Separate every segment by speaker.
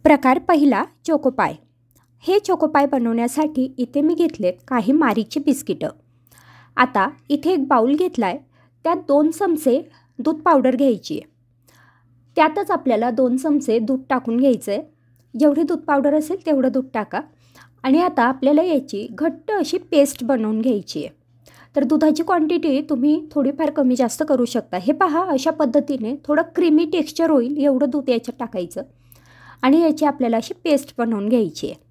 Speaker 1: प्रकार पहिला चोकोपाय। हे चोकोपाय बनवण्यासाठी इथे मी घेतलेत काही मारीची बिस्किटं। आता इथे एक बाउल घेतला आहे, त्यात 2 चमचे दूध पावडर घ्यायची आहे। त्यातच आपल्याला 2 चमचे दूध टाकून घ्यायचं आहे। जेवढी दूध पावडर असेल तेवढं दूध टाका आणि आता आपल्याला याची घट्ट अशी पेस्ट बनवून घ्यायची आहे। तर दुधाची क्वांटिटी तुम्ही थोडीफार कमी जास्त करू शकता। हे पहा, अशा पद्धतीने थोडं क्रीमी टेक्स्चर होईल एवढं दूध याच्यात टाकायचं आणि याची आपल्याला अशी पेस्ट बनवून घ्यायची आहे।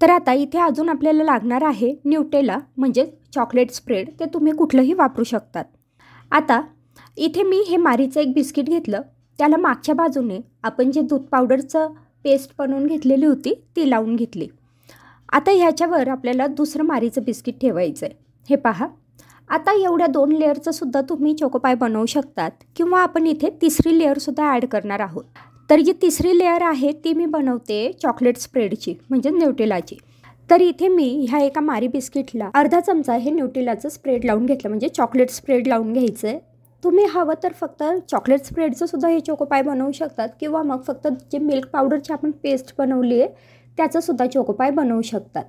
Speaker 1: तर आता इथे अजून आपल्याला लागणार आहे न्यूटेला म्हणजे चॉकलेट स्प्रेड, ते तुम्ही कुठलंही वापरू शकतात। आता इथे मी हे मारीचं एक बिस्किट घेतलं, त्याला मागच्या बाजूने आपण जे दूध पावडरचं पेस्ट बनवून घेतलेली होती ती लावून घेतली। आता ह्याच्यावर आपल्याला दुसरं मारीचं बिस्किट ठेवायचं आहे। हे पहा, आता एवढ्या 2 लेअरचं सुद्धा तुम्ही चोकोपाय बनवू शकतात किंवा आपण इथे तिसरी लेअरसुद्धा ॲड करणार आहोत। तर जी तिसरी लेअर आहे ती मी बनवते चॉकलेट स्प्रेडची म्हणजे न्यूटेलाची। तर इथे मी ह्या एका मारी बिस्किटला अर्धा चमचा हे न्यूटेलाचं स्प्रेड लावून घेतलं, म्हणजे चॉकलेट स्प्रेड लावून घ्यायचं आहे। तुम्ही हवं तर फक्त चॉकलेट स्प्रेडचं सुद्धा हे चोकोपाय बनवू शकतात किंवा मग फक्त जे मिल्क पावडरची आपण पेस्ट बनवली आहे त्याचं सुद्धा चोकोपाय बनवू शकतात।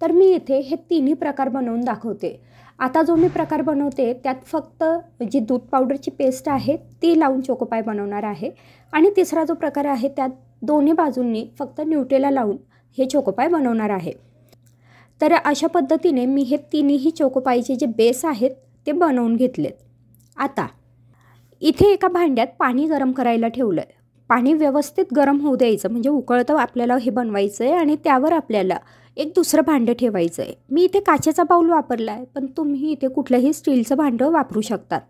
Speaker 1: तर मी इथे हे तिन्ही प्रकार बनवून दाखवते। आता जो मी प्रकार बनवते त्यात फक्त जी दूध पावडरची पेस्ट आहे ती लावून चोकोपाय बनवणार आहे आणि तिसरा जो प्रकार आहे त्यात दोन्ही बाजूंनी फक्त न्यूटेला लावून हे चोकोपाय बनवणार आहे। तर अशा पद्धतीने मी हे तिन्ही चोकोपायचे जे बेस आहेत ते बनवून घेतलेत। आता इथे एका भांड्यात पाणी गरम करायला ठेवलं आहे। पाणी व्यवस्थित गरम होऊ द्यायचं, म्हणजे उकळतं आपल्याला हे बनवायचं आहे आणि त्यावर आपल्याला एक दुसरं भांडं ठेवायचं आहे। मी इथे काचेचा बाउल वापरला आहे, पण तुम्ही इथे कुठलंही स्टीलचं भांडं वापरू शकतात।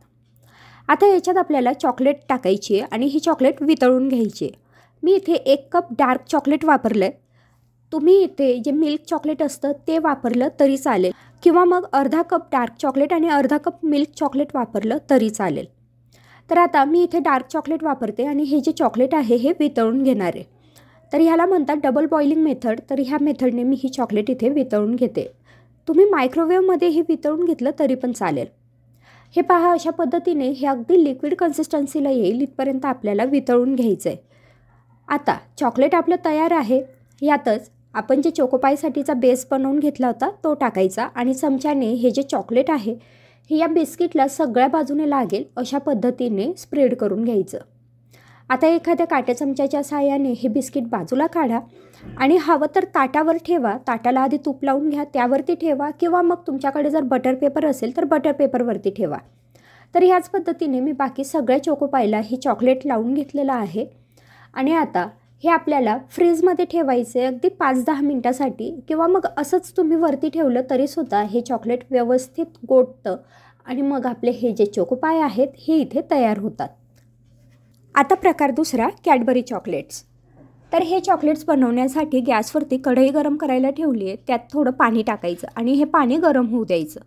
Speaker 1: आता याच्यात आपल्याला चॉकलेट टाकायची आहे आणि ही चॉकलेट वितळून घ्यायची आहे। मी इथे 1 कप डार्क चॉकलेट वापरलं आहे। तुम्ही इथे जे मिल्क चॉकलेट असतं ते वापरलं तरी चालेल किंवा मग अर्धा कप डार्क चॉकलेट आणि अर्धा कप मिल्क चॉकलेट वापरलं तरी चालेल। तर आता मी इथे डार्क चॉकलेट वापरते आणि हे जे चॉकलेट आहे हे वितळून घेणार आहे। तर ह्याला म्हणतात डबल बॉइलिंग मेथड। तर ह्या मेथडने मी ही चॉकलेट इथे वितळून घेते। तुम्ही मायक्रोवेव्हमध्ये हे वितळून घेतलं तरी पण चालेल। हे पहा, अशा पद्धतीने हे अगदी लिक्विड कन्सिस्टन्सीला येईल इथपर्यंत आपल्याला वितळून घ्यायचं आहे। आता चॉकलेट आपलं तयार आहे। यातच आपण जे चोकोपायसाठीचा बेस बनवून घेतला होता तो टाकायचा आणि चमच्याने हे जे चॉकलेट आहे हे या बिस्किटला सगळ्या बाजूने लागेल अशा पद्धतीने स्प्रेड करून घ्यायचं। आता एखाद्या काट्या चमच्याच्या साहाय्याने हे बिस्किट बाजूला काढा आणि हवं तर ताटावर ठेवा। ताटाला आधी तूप लावून घ्या, त्यावरती ठेवा किंवा मग तुमच्याकडे जर बटर पेपर असेल तर बटर पेपरवरती ठेवा। तर ह्याच पद्धतीने मी बाकी सगळ्या चोकोपायला ही चॉकलेट लावून घेतलेलं आहे आणि आता हे आपल्याला फ्रीजमध्ये ठेवायचे अगदी 5-10 मिनटासाठी किंवा मग असंच तुम्ही वरती ठेवलं तरीसुद्धा हे चॉकलेट व्यवस्थित गोठतं आणि मग आपले हे जे चोकोपाय आहेत हे इथे तयार होतात। आता प्रकार दुसरा कॅडबरी चॉकलेट्स। तर हे चॉकलेट्स बनवण्यासाठी गॅसवरती कढई गरम करायला ठेवली आहे, त्यात थोडं पाणी टाकायचं आणि हे पाणी गरम होऊ द्यायचं।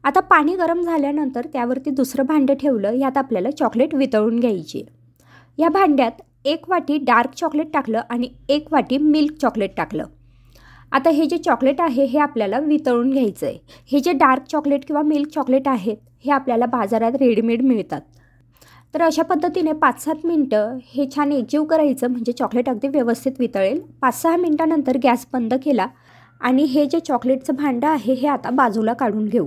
Speaker 1: आता पाणी गरम झाल्यानंतर त्यावरती दुसरं भांडं ठेवलं, यात आपल्याला चॉकलेट वितळून घ्यायची। या भांड्यात 1 वाटी डार्क चॉकलेट टाकलं आणि 1 वाटी मिल्क चॉकलेट टाकलं। आता हे जे चॉकलेट आहे हे आपल्याला वितळून घ्यायचं आहे। हे जे डार्क चॉकलेट किंवा मिल्क चॉकलेट आहेत हे आपल्याला बाजारात रेडीमेड मिळतात। तर अशा पद्धतीने 5-7 मिनटं हे छान एकजीव करायचं, म्हणजे चॉकलेट अगदी व्यवस्थित वितळेल। 5-6 मिनटानंतर गॅस बंद केला आणि हे जे चॉकलेटचं भांडं आहे हे आता बाजूला काढून घेऊ।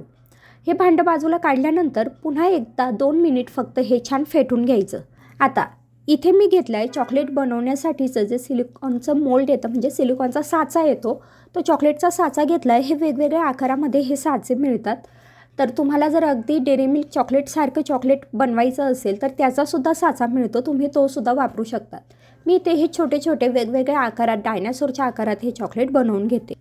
Speaker 1: हे भांडं बाजूला काढल्यानंतर पुन्हा एकदा 2 मिनिट फक्त हे छान फेटून घ्यायचं। आता इथे मी घेतलं आहे चॉकलेट बनवण्यासाठीचं जे सिलिकॉनचं मोल्ड येतं, म्हणजे सिलिकॉनचा साचा येतो, तो चॉकलेटचा साचा घेतला आहे। हे वेगवेगळ्या आकारामध्ये हे साचे मिळतात। तर तुम्हाला जर अगदी डेअरी मिल्क चॉकलेटसारखं चॉकलेट बनवायचं असेल तर त्याचासुद्धा साचा मिळतो, तुम्ही तोसुद्धा वापरू शकतात। मी इथे हे छोटे छोटे वेगवेगळ्या आकारात डायनासोरच्या आकारात हे चॉकलेट बनवून घेते।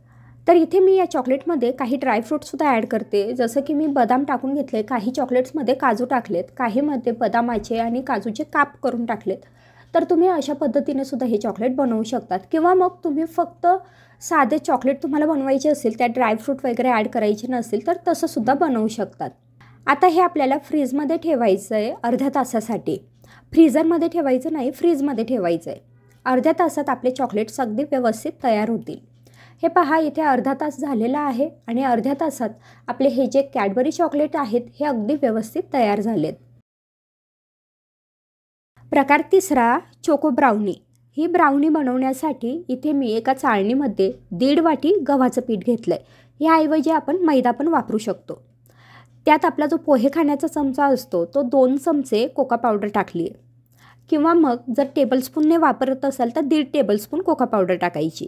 Speaker 1: तर इथे मी या चॉकलेटमध्ये काही ड्रायफ्रूटसुद्धा ॲड करते, जसं की मी बदाम टाकून घेतले, काही चॉकलेट्समध्ये काजू टाकलेत, काहीमध्ये बदामाचे आणि काजूचे काप करून टाकलेत। तर तुम्ही अशा पद्धतीने सुद्धा हे चॉकलेट बनवू शकतात किंवा मग तुम्ही फक्त साधे चॉकलेट तुम्हाला बनवायचे असेल, त्यात ड्रायफ्रूट वगैरे ॲड करायचे नसेल तर तसंसुद्धा बनवू शकतात। आता हे आपल्याला फ्रीजमध्ये ठेवायचं आहे अर्ध्या तासासाठी। फ्रीझरमध्ये ठेवायचं नाही, फ्रीजमध्ये ठेवायचं आहे। अर्ध्या तासात आपले चॉकलेट्स अगदी व्यवस्थित तयार होतील। हे पहा, इथे अर्धा तास झालेला आहे आणि अर्ध्या तासात आपले हे जे कॅडबरी चॉकलेट आहेत हे अगदी व्यवस्थित तयार झालेत। प्रकार तिसरा चोको ब्राउनी। ही ब्राउनी बनवण्यासाठी इथे मी एका चाळणीमध्ये 1.5 वाटी गव्हाचं पीठ घेतलं आहे. याऐवजी आपण मैदा पण वापरू शकतो. त्यात आपला जो पोहे खाण्याचा चमचा असतो तो 2 चमचे कोका पावडर टाकली आहे, किंवा मग जर टेबलस्पूनने वापरत असाल तर 1.5 टेबलस्पून कोका पावडर टाकायची.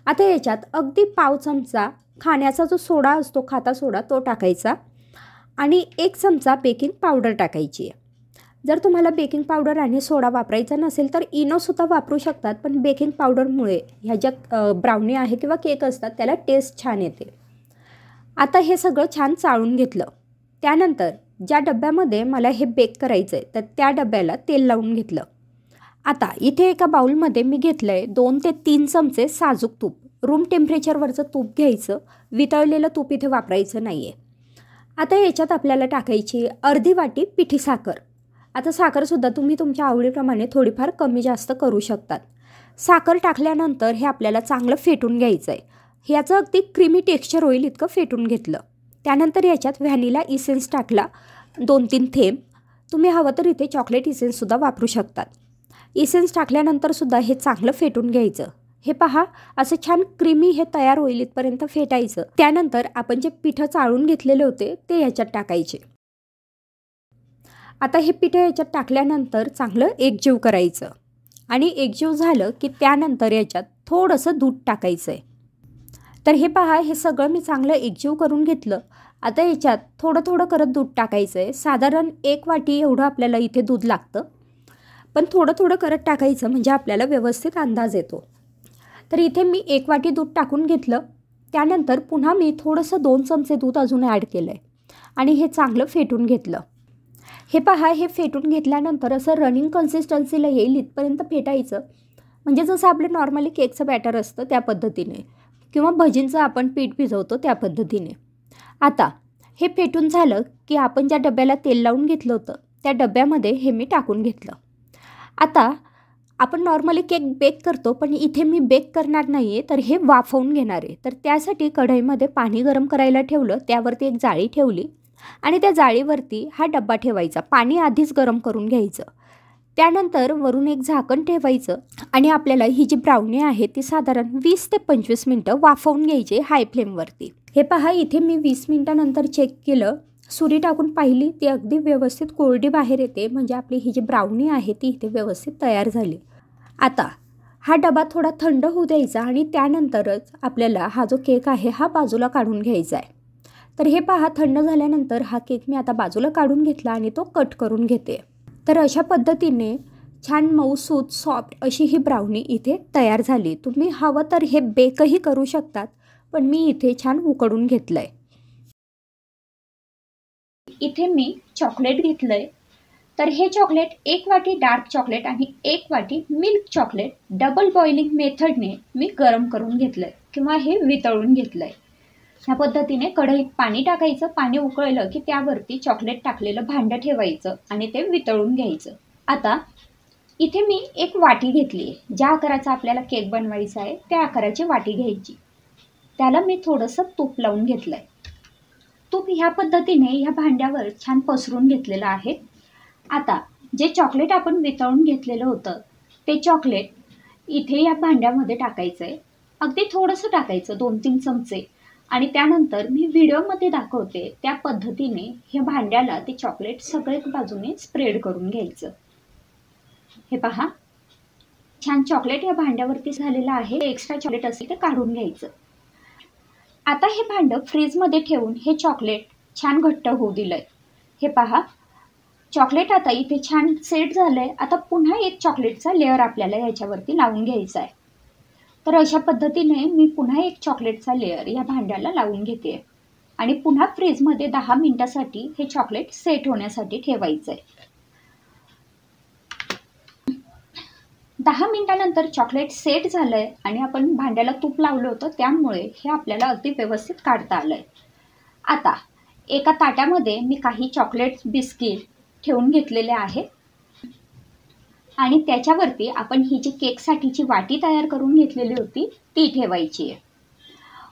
Speaker 1: आता याच्यात अगदी पाव चमचा खाण्याचा जो सोडा असतो, खाता सोडा, तो टाकायचा आणि 1 चमचा बेकिंग पावडर टाकायची आहे. जर तुम्हाला बेकिंग पावडर आणि सोडा वापरायचा नसेल तर इनोसुद्धा वापरू शकतात, पण बेकिंग पावडरमुळे ह्या ज्या ब्राउनी आहे किंवा केक असतात त्याला टेस्ट छान येते. आता हे सगळं छान चाळून घेतलं. त्यानंतर ज्या डब्यामध्ये मला हे बेक करायचं आहे तर त्या डब्याला तेल लावून घेतलं. आता इथे एका बाउलमध्ये मी घेतलं आहे 2 ते 3 चमचे साजूक तूप. रूम टेम्परेचरवरचं तूप घ्यायचं, वितळलेलं तूप इथे वापरायचं नाही आहे. आता याच्यात आपल्याला टाकायची अर्धी वाटी पिठी साखर. आता साखरसुद्धा तुम्ही तुमच्या आवडीप्रमाणे थोडीफार कमी जास्त करू शकतात. साखर टाकल्यानंतर हे आपल्याला चांगलं फेटून घ्यायचं आहे. ह्याचं अगदी क्रीमी टेक्स्चर होईल इतकं फेटून घेतलं. त्यानंतर याच्यात व्हॅनिला इसेन्स टाकला 2-3 थेंब. तुम्ही हवं तर इथे चॉकलेट इसेन्ससुद्धा वापरू शकतात. इसेन्स टाकल्यानंतरसुद्धा हे चांगलं फेटून घ्यायचं. हे पहा, असं छान क्रीमी हे तयार होईल इथपर्यंत फेटायचं. त्यानंतर आपण जे पिठं चाळून घेतलेले होते ते याच्यात टाकायचे. आता हे पिठं याच्यात टाकल्यानंतर चांगलं एकजीव करायचं आणि एकजीव झालं की त्यानंतर याच्यात थोडंसं दूध टाकायचं आहे. तर हे पहा, हे सगळं मी चांगलं एकजीव करून घेतलं. आता याच्यात थोडं थोडं करत दूध टाकायचं आहे. साधारण 1 वाटी एवढं आपल्याला इथे दूध लागतं, पण थोडं थोडं करत टाकायचं म्हणजे आपल्याला व्यवस्थित अंदाज येतो. तर इथे मी 1 वाटी दूध टाकून घेतलं. त्यानंतर पुन्हा मी थोडंसं 2 चमचे दूध अजून ॲड केलं आहे आणि हे चांगलं फेटून घेतलं. हे पहा, हे फेटून घेतल्यानंतर असं रनिंग कन्सिस्टन्सीला येईल इथपर्यंत फेटायचं. म्हणजे जसं आपलं नॉर्मली केकचं बॅटर असतं त्या पद्धतीने, किंवा भजींचं आपण पीठ भिजवतो त्या पद्धतीने. आता हे फेटून झालं की आपण ज्या डब्याला तेल लावून घेतलं होतं त्या डब्यामध्ये हे मी टाकून घेतलं. आता आपण नॉर्मली केक बेक करतो, पण इथे मी बेक करणार नाही आहे, तर हे वाफवून घेणार आहे. तर त्यासाठी कढईमध्ये पाणी गरम करायला ठेवलं, त्यावरती एक जाळी ठेवली आणि त्या जाळीवरती हा डब्बा ठेवायचा. पाणी आधीच गरम करून घ्यायचं. त्यानंतर वरून एक झाकण ठेवायचं आणि आपल्याला ही जी ब्राउनी आहे ती साधारण 20 ते 25 मिनटं वाफवून घ्यायची हाय फ्लेमवरती. हे पहा, इथे मी 20 मिनटानंतर चेक केलं, सुरी टाकून पाहिली, ती अगदी व्यवस्थित कोरडी बाहेर येते. म्हणजे आपली ही जी ब्राउनी आहे ती इथे व्यवस्थित तयार झाली. आता हा डबा थोडा थंड होऊ द्यायचा आणि त्यानंतरच आपल्याला हा जो केक आहे हा बाजूला काढून घ्यायचा आहे. तर हे पहा, थंड झाल्यानंतर हा केक मी आता बाजूला काढून घेतला आणि तो कट करून घेते. तर अशा पद्धतीने छान मऊसूत सॉफ्ट अशी ही ब्राउनी इथे तयार झाली. तुम्ही हवं तर हे बेकही करू शकतात, पण मी इथे छान उकडून घेतलं आहे. इथे मी चॉकलेट घेतलं आहे. तर हे चॉकलेट 1 वाटी डार्क चॉकलेट आणि 1 वाटी मिल्क चॉकलेट डबल बॉइलिंग मेथडने मी गरम करून घेतलं आहे किंवा हे वितळून घेतलं आहे. ह्या पद्धतीने कढईत पाणी टाकायचं. पाणी उकळलं की त्यावरती चॉकलेट टाकलेलं भांडं ठेवायचं आणि ते वितळून घ्यायचं. आता इथे मी एक वाटी घेतली आहे. ज्या आकाराचा आपल्याला केक बनवायचा आहे त्या आकाराची वाटी घ्यायची. त्याला मी थोडंसं तूप लावून घेतलं आहे. तूप ह्या पद्धतीने ह्या भांड्यावर छान पसरून घेतलेलं आहे. आता जे चॉकलेट आपण वितळून घेतलेलं होतं ते चॉकलेट इथे या भांड्यामध्ये टाकायचं आहे. अगदी थोडंसं टाकायचं, 2-3 चमचे. आणि त्यानंतर मी व्हिडिओमध्ये दाखवते त्या पद्धतीने हे भांड्याला ते चॉकलेट सगळ्या बाजूने स्प्रेड करून घ्यायचं. हे पहा, छान चॉकलेट या भांड्यावरती झालेलं आहे. एक्स्ट्रा चॉकलेट असेल ते काढून घ्यायचं. आता हे भांडं फ्रीजमध्ये ठेवून हे चॉकलेट छान घट्ट होऊ दिलंय. हे पहा, चॉकलेट आता इथे छान सेट झालंय. आता पुन्हा एक चॉकलेटचा लेअर आपल्याला याच्यावरती लावून घ्यायचा आहे. तर अशा पद्धतीने मी पुन्हा एक चॉकलेटचा लेअर या भांड्याला लावून घेते आणि पुन्हा फ्रीजमध्ये 10 मिनिटासाठी हे चॉकलेट सेट होण्यासाठी ठेवायचं आहे. 10 मिनिटानंतर चॉकलेट सेट झालंय आणि आपण भांड्याला तूप लावलं होतं त्यामुळे हे आपल्याला अगदी व्यवस्थित काढता आलंय. आता एका ताटामध्ये मी काही चॉकलेट बिस्किट ठेवून घेतलेले आहे आणि त्याच्यावरती आपण ही जी केकसाठीची वाटी तयार करून घेतलेली होती ती ठेवायची आहे.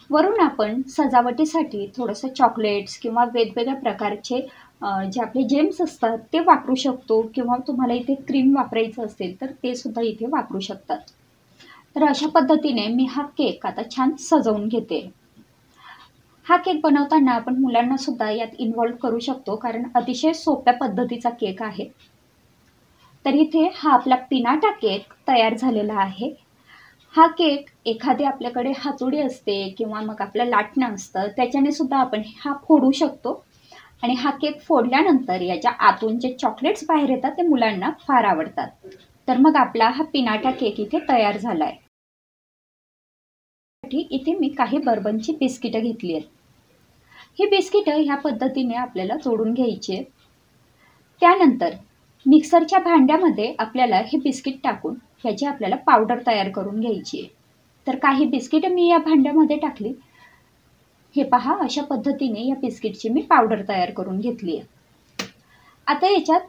Speaker 1: वरून आपण सजावटीसाठी थोडंसं चॉकलेट्स किंवा वेगवेगळ्या प्रकारचे जे आपले जेम्स असतात ते वापरू शकतो, किंवा तुम्हाला इथे क्रीम वापरायचं असेल तर ते सुद्धा इथे वापरू शकतात. तर अशा पद्धतीने मी हा केक आता छान सजवून घेते. हा केक बनवताना आपण मुलांना सुद्धा यात इन्व्हॉल्व करू शकतो, कारण अतिशय सोप्या पद्धतीचा केक आहे. तर इथे हा आपला पिनाटा केक तयार झालेला आहे. हा केक एखादी आपल्याकडे हातोडी असते किंवा मग आपलं लाटणं असतं त्याच्याने सुद्धा आपण हा फोडू शकतो. आणि हा केक फोडल्यानंतर याच्या आतून जे चॉकलेट्स बाहेर येतात ते मुलांना फार आवडतात. तर मग आपला हा पिनाटा केक इथे तयार झाला आहे. इथे मी काही बर्बनची बिस्किटं घेतली आहेत. ही बिस्किटं ह्या पद्धतीने आपल्याला जोडून घ्यायची आहेत. त्यानंतर मिक्सरच्या भांड्यामध्ये आपल्याला हे बिस्किट टाकून ह्याची आपल्याला पावडर तयार करून घ्यायची आहे. तर काही बिस्किटं मी या भांड्यामध्ये टाकली. हे पहा, अशा पद्धतीने या बिस्किटची मी पावडर तयार करून घेतली आहे. आता याच्यात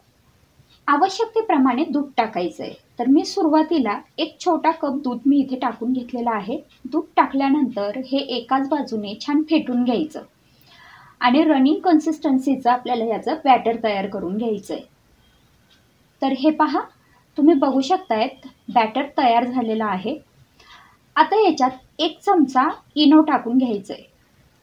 Speaker 1: आवश्यकतेप्रमाणे दूध टाकायचं आहे. तर मी सुरुवातीला एक छोटा कप दूध मी इथे टाकून घेतलेला आहे. दूध टाकल्यानंतर हे एकाच बाजूने छान फेटून घ्यायचं आणि रनिंग कन्सिस्टन्सीचं आपल्याला याचं बॅटर तयार करून घ्यायचं आहे. तर हे पहा, तुम्ही बघू शकतायत बॅटर तयार झालेला आहे. आता याच्यात 1 चमचा इनो टाकून घ्यायचं आहे.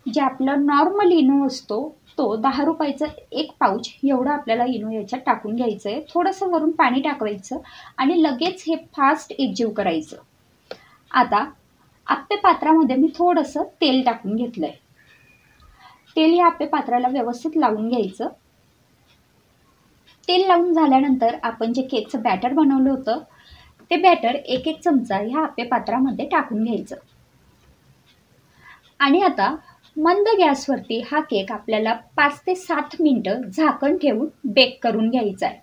Speaker 1: जे आपलं नॉर्मल इनो असतो तो 10 रुपयाचं 1 पाऊच एवढं आपल्याला इनो याच्यात टाकून घ्यायचं आहे. थोडंसं वरून पाणी टाकायचं आणि लगेच हे फास्ट एकजीव करायचं. आता आप्पे पात्रामध्ये मी थोडंसं तेल टाकून घेतलं आहे. तेल या आप्पे पात्राला व्यवस्थित लावून घ्यायचं. तेल लावून झाल्यानंतर आपण जे केकचं बॅटर बनवलं होतं ते बॅटर 1-1 चमचा ह्या आप्पे पात्रामध्ये टाकून घ्यायचं. आणि आता मंद गॅसवरती हा केक आपल्याला 5 ते 7 मिनिटं झाकण ठेवून बेक करून घ्यायचा आहे.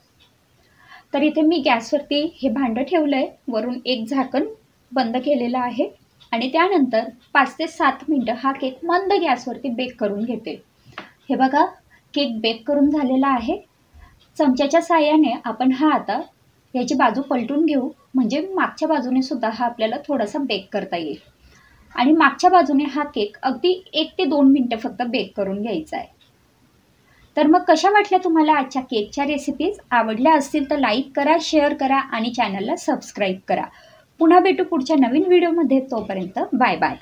Speaker 1: तर इथे मी गॅसवरती हे भांडं ठेवलं आहे, वरून एक झाकण बंद केलेलं आहे आणि त्यानंतर 5 ते 7 मिनिटं हा केक मंद गॅसवरती बेक करून घेते. हे बघा, केक बेक करून झालेला आहे. चमच्याच्या साहाय्याने आपण हा आता याची बाजू पलटून घेऊ, म्हणजे मागच्या बाजूने सुद्धा हा आपल्याला थोडासा बेक करता येईल. आणि मागच्या बाजूने हा केक अगदी 1 ते 2 मिनिटं फक्त बेक करून घ्यायचा आहे. तर मग कशा वाटल्या तुम्हाला आजच्या केकच्या रेसिपीज? आवडल्या असतील तर लाईक करा, शेअर करा आणि चॅनलला सबस्क्राईब करा. पुन्हा भेटू पुढच्या नवीन व्हिडिओमध्ये. तोपर्यंत बाय बाय.